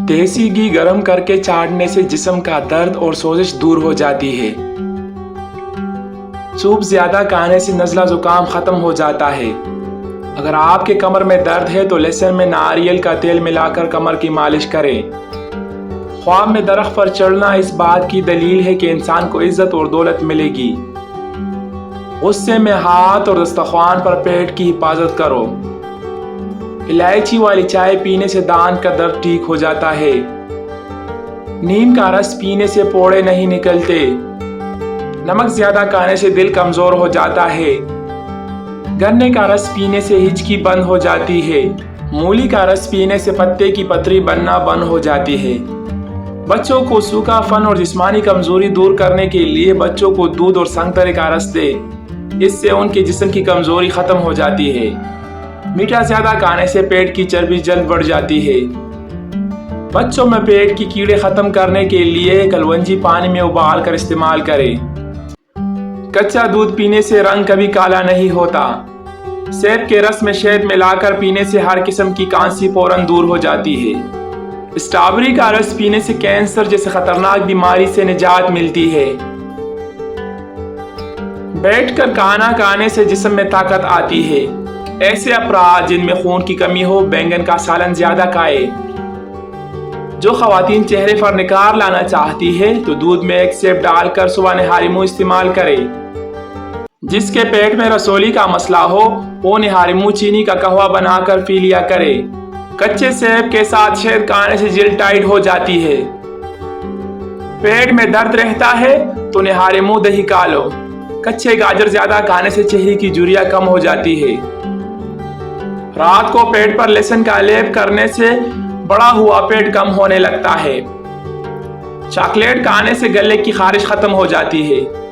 دیسی گھی گرم کر کے چاٹنے سے جسم کا درد اور سوزش دور ہو جاتی ہے۔ سوپ زیادہ کھانے سے نزلہ زکام ختم ہو جاتا ہے۔ اگر آپ کے کمر میں درد ہے تو لہسن میں ناریل کا تیل ملا کر کمر کی مالش کریں۔ خواب میں درخت پر چڑھنا اس بات کی دلیل ہے کہ انسان کو عزت اور دولت ملے گی۔ غصے میں ہاتھ اور دسترخوان پر پیٹ کی حفاظت کرو۔ الائچی والی چائے پینے سے دانت کا درد ٹھیک ہو جاتا ہے۔ نیم کا رس پینے سے پھوڑے نہیں نکلتے۔ نمک زیادہ کھانے سے دل کمزور ہو جاتا ہے۔ گنے کا رس پینے سے ہچکی بند ہو جاتی ہے۔ مولی کا رس پینے سے پتے کی پتری بننا بند ہو جاتی ہے۔ بچوں کو سوکھا پن اور جسمانی کمزوری دور کرنے کے لیے بچوں کو دودھ اور سنگترے کا رس دے۔ اس سے ان کے جسم کی کمزوری ختم ہو جاتی ہے۔ میٹھا زیادہ کھانے سے پیٹ کی چربی جلد بڑھ جاتی ہے۔ بچوں میں پیٹ کی کیڑے ختم کرنے کے لیے کلونجی پانی میں ابال کر استعمال کریں۔ کچا دودھ پینے سے رنگ کبھی کالا نہیں ہوتا۔ سیب کے رس میں شہد ملا کر پینے سے ہر قسم کی کھانسی فوراً دور ہو جاتی ہے۔ اسٹرابیری کا رس پینے سے کینسر جیسے خطرناک بیماری سے نجات ملتی ہے۔ بیٹھ کر کھانا کھانے سے جسم میں طاقت آتی ہے۔ ایسے افراد جن میں خون کی کمی ہو بینگن کا سالن زیادہ کھائے۔ جو خواتین چہرے پر نکھار لانا چاہتی ہے تو دودھ میں ایک سیب ڈال کر صبح نہاری منہ استعمال کرے۔ جس کے پیٹ میں رسولی کا مسئلہ ہو وہ نہاری منہ چینی کا قہوہ بنا کر پی لیا کرے۔ کچے سیب کے ساتھ شہد کھانے سے جلد ٹائٹ ہو جاتی ہے۔ پیٹ میں درد رہتا ہے تو نہاری منہ دہی کھا لو۔ کچے گاجر زیادہ کھانے سے چہرے کی جھریاں کم ہو جاتی ہے۔ رات کو پیٹ پر لہسن کا لیپ کرنے سے بڑا ہوا پیٹ کم ہونے لگتا ہے۔ چاکلیٹ کھانے سے گلے کی خارش ختم ہو جاتی ہے۔